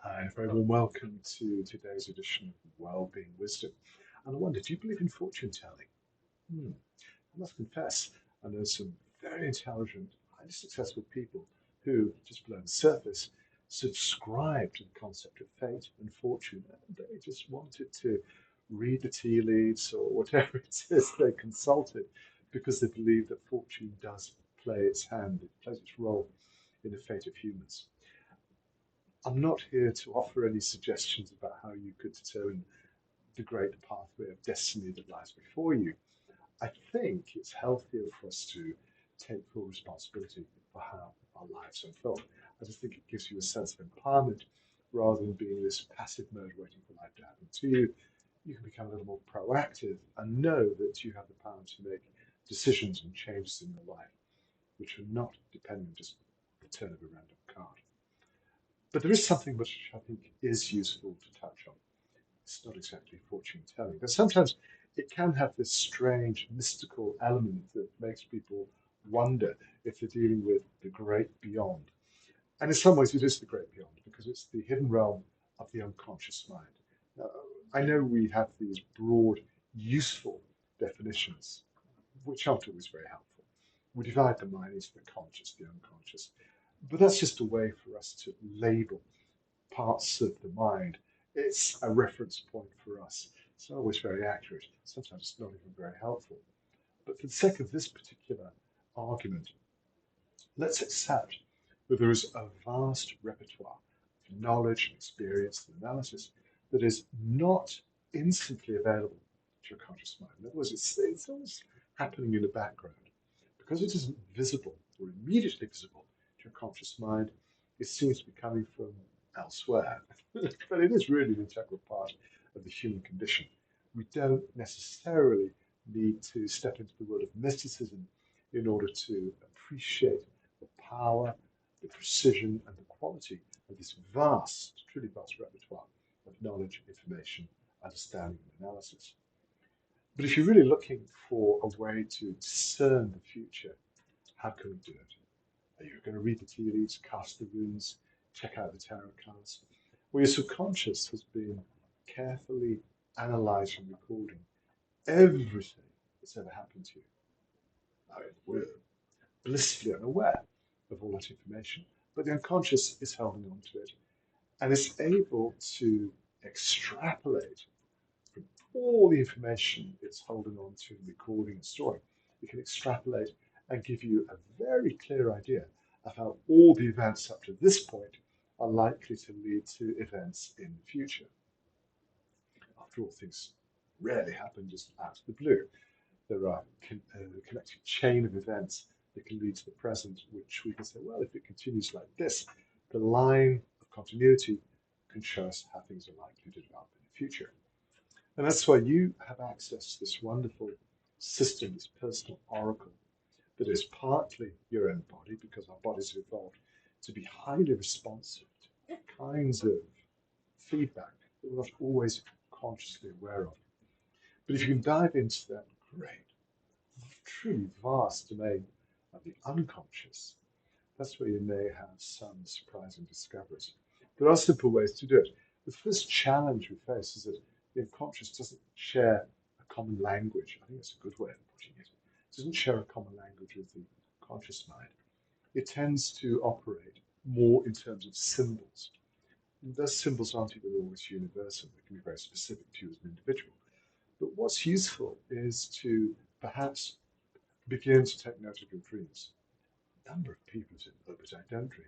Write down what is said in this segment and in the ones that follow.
Hi, and a very warm welcome to today's edition of Wellbeing Wisdom. And I wonder, do you believe in fortune telling? I must confess, I know some very intelligent, highly successful people who, just below the surface, subscribe to the concept of fate and fortune. And they just wanted to read the tea leaves or whatever it is they consulted because they believe that fortune does play its hand, it plays its role in the fate of humans. I'm not here to offer any suggestions about how you could determine the great pathway of destiny that lies before you. I think it's healthier for us to take full responsibility for how our lives unfold. I just think it gives you a sense of empowerment rather than being in this passive mode waiting for life to happen to you. You can become a little more proactive and know that you have the power to make decisions and changes in your life, which are not dependent on just the turn of a random card. But there is something which I think is useful to touch on. It's not exactly fortune telling, but sometimes it can have this strange mystical element that makes people wonder if they're dealing with the great beyond. And in some ways, it is the great beyond because it's the hidden realm of the unconscious mind. Now, I know we have these broad, useful definitions, which aren't always very helpful. We divide the mind into the conscious, the unconscious, but that's just a way for us to label parts of the mind. It's a reference point for us. It's not always very accurate. Sometimes it's not even very helpful. But for the sake of this particular argument, let's accept that there is a vast repertoire of knowledge and experience and analysis that is not instantly available to your conscious mind. In other words, it's always happening in the background. Because it isn't visible or immediately visible to your conscious mind, it seems to be coming from elsewhere. But it is really an integral part of the human condition. We don't necessarily need to step into the world of mysticism in order to appreciate the power, the precision, and the quality of this vast, truly vast repertoire of knowledge, information, understanding, and analysis. But if you're really looking for a way to discern the future, how can we do it? Are you going to read the tea leaves, cast the runes, check out the tarot cards? Well, your subconscious has been carefully analyzing and recording everything that's ever happened to you. Now, we're blissfully unaware of all that information, but the unconscious is holding on to it and is able to extrapolate from all the information it's holding on to, recording and storing. It can extrapolate and give you a very clear idea of how all the events up to this point are likely to lead to events in the future. After all, things rarely happen just out of the blue. There are a connected chain of events that can lead to the present, which we can say, well, if it continues like this, the line of continuity can show us how things are likely to develop in the future. And that's why you have access to this wonderful system, this personal oracle, that is partly your own body, because our bodies have evolved to be highly responsive to all kinds of feedback that we're not always consciously aware of. But if you can dive into that great, truly vast domain of the unconscious, that's where you may have some surprising discoveries. There are simple ways to do it. The first challenge we face is that the unconscious doesn't share a common language. I think that's a good way of putting it. It doesn't share a common language with the conscious mind. It tends to operate more in terms of symbols. And those symbols aren't even always universal. They can be very specific to you as an individual. But what's useful is to perhaps begin to take note of your dreams. A number of people say, oh, but I don't dream.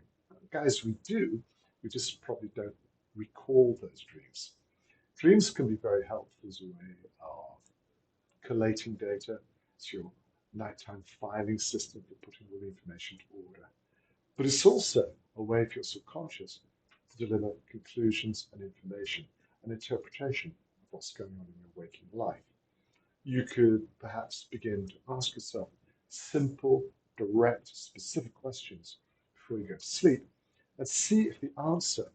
Guys, we do. We just probably don't recall those dreams. Dreams can be very helpful as a way of collating data. It's your nighttime filing system for putting all the information to order. But it's also a way for your subconscious to deliver conclusions and information and interpretation of what's going on in your waking life. You could perhaps begin to ask yourself simple, direct, specific questions before you go to sleep and see if the answer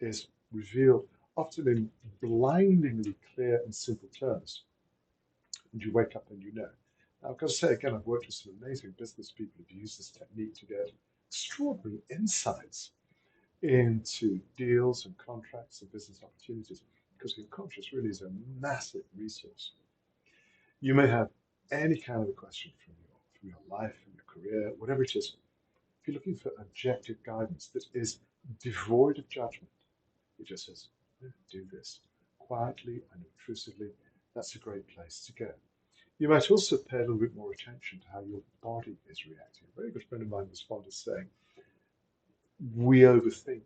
is revealed, often in blindingly clear and simple terms. And you wake up and you know. Now, I've got to say again, I've worked with some amazing business people who've used this technique to get extraordinary insights. into deals and contracts and business opportunities, because your conscious really is a massive resource. You may have any kind of a question from your life, from your career, whatever it is. If you're looking for objective guidance that is devoid of judgment, it just says, do this quietly and obtrusively, that's a great place to go. You might also pay a little bit more attention to how your body is reacting. A very good friend of mine was fond of saying, we overthink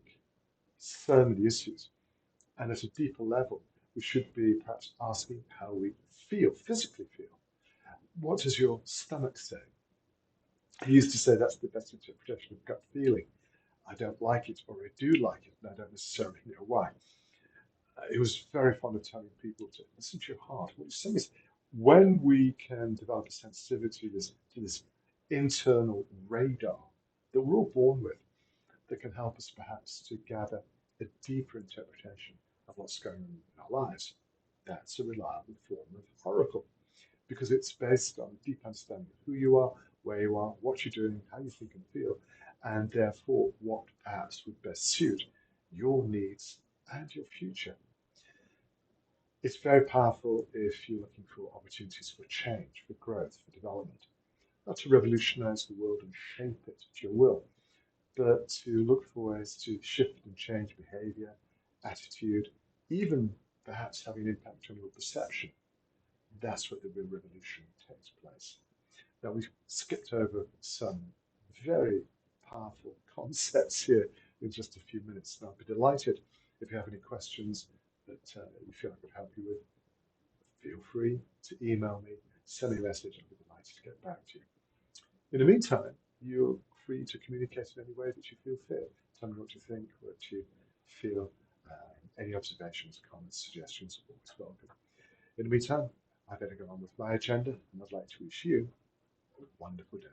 so many issues. And at a deeper level, we should be perhaps asking how we feel, physically feel. What does your stomach say? He used to say that's the best interpretation of gut feeling. I don't like it, or I do like it, and I don't necessarily know why. He was very fond of telling people to listen to your heart. What he's saying is, when we can develop a sensitivity to this internal radar that we're all born with, that can help us perhaps to gather a deeper interpretation of what's going on in our lives, that's a reliable form of oracle, because it's based on a deep understanding of who you are, where you are, what you're doing, how you think and feel, and therefore what perhaps would best suit your needs and your future. It's very powerful if you're looking for opportunities for change, for growth, for development, not to revolutionize the world and shape it at your will, but to look for ways to shift and change behavior, attitude, even perhaps having an impact on your perception. That's where the real revolution takes place. Now, we've skipped over some very powerful concepts here in just a few minutes, and I'll be delighted if you have any questions that you feel I could help you with. Feel free to email me, send me a message, I'll be delighted to get back to you. In the meantime, you're free to communicate in any way that you feel fit. Tell me what you think, what you feel. Any observations, comments, suggestions, always welcome. In the meantime, I better go on with my agenda, and I'd like to wish you a wonderful day.